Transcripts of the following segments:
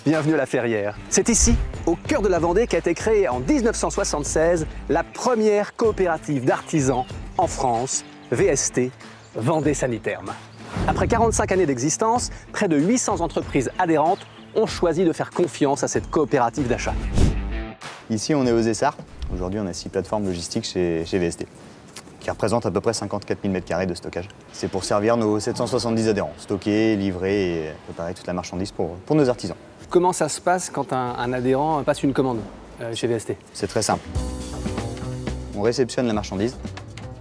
Bienvenue à la Ferrière. C'est ici, au cœur de la Vendée, qu'a été créée en 1976 la première coopérative d'artisans en France, VST, Vendée Saniterme. Après 45 années d'existence, près de 800 entreprises adhérentes ont choisi de faire confiance à cette coopérative d'achat. Ici, on est aux Essarts. Aujourd'hui, on a 6 plateformes logistiques chez VST, qui représentent à peu près 54 000 m² de stockage. C'est pour servir nos 770 adhérents, stocker, livrer et préparer toute la marchandise pour nos artisans. Comment ça se passe quand un adhérent passe une commande chez VST? C'est très simple. On réceptionne la marchandise.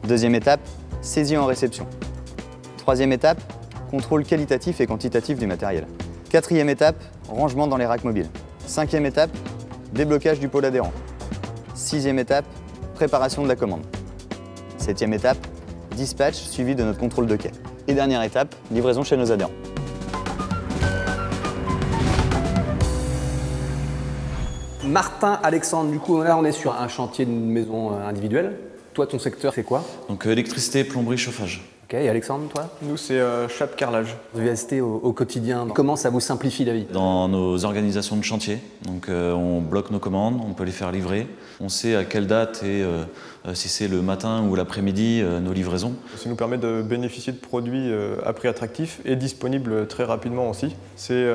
Deuxième étape, saisie en réception. Troisième étape, contrôle qualitatif et quantitatif du matériel. Quatrième étape, rangement dans les racks mobiles. Cinquième étape, déblocage du pôle adhérent. Sixième étape, préparation de la commande. Septième étape, dispatch suivi de notre contrôle de quai. Et dernière étape, livraison chez nos adhérents. Martin, Alexandre, du coup là on est sur un chantier d'une maison individuelle. Toi ton secteur c'est quoi? Donc électricité, plomberie, chauffage. Ok, et Alexandre, toi? Nous, c'est chape carrelage. VST au quotidien, comment ça vous simplifie la vie? Dans nos organisations de chantier, donc on bloque nos commandes, on peut les faire livrer. On sait à quelle date et si c'est le matin ou l'après-midi, nos livraisons. Ça nous permet de bénéficier de produits à prix attractif et disponibles très rapidement aussi. C'est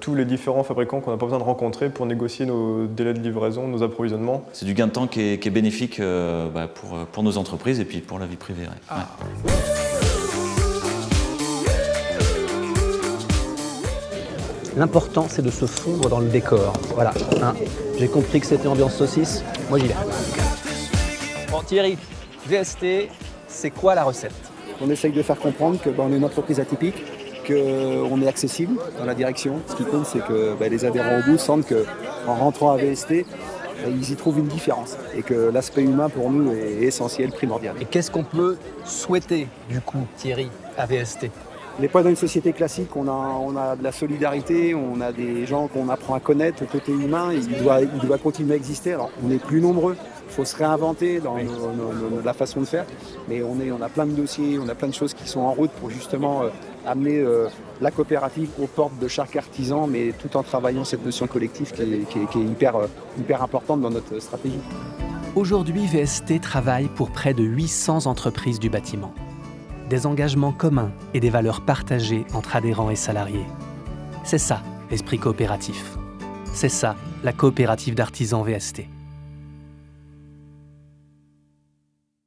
tous les différents fabricants qu'on n'a pas besoin de rencontrer pour négocier nos délais de livraison, nos approvisionnements. C'est du gain de temps qui est bénéfique pour nos entreprises et puis pour la vie privée. Ouais. Ah. Ouais. L'important, c'est de se fondre dans le décor. Voilà, hein. J'ai compris que c'était ambiance saucisse, moi j'y vais. Bon Thierry, VST, c'est quoi la recette? On essaye de faire comprendre qu'on est une entreprise atypique, qu'on est accessible dans la direction. Ce qui compte, c'est que les adhérents au bout sentent qu'en rentrant à VST, ils y trouvent une différence et que l'aspect humain pour nous est essentiel, primordial. Et qu'est-ce qu'on peut souhaiter du coup, Thierry, à VST? On n'est pas dans une société classique, on a de la solidarité, on a des gens qu'on apprend à connaître, le côté humain, il doit continuer à exister. Alors on est plus nombreux, il faut se réinventer dans la façon de faire, mais on a plein de dossiers, on a plein de choses qui sont en route pour justement amener la coopérative aux portes de chaque artisan, mais tout en travaillant cette notion collective qui est hyper importante dans notre stratégie. Aujourd'hui, VST travaille pour près de 800 entreprises du bâtiment. Des engagements communs et des valeurs partagées entre adhérents et salariés. C'est ça, l'esprit coopératif. C'est ça, la coopérative d'artisans VST.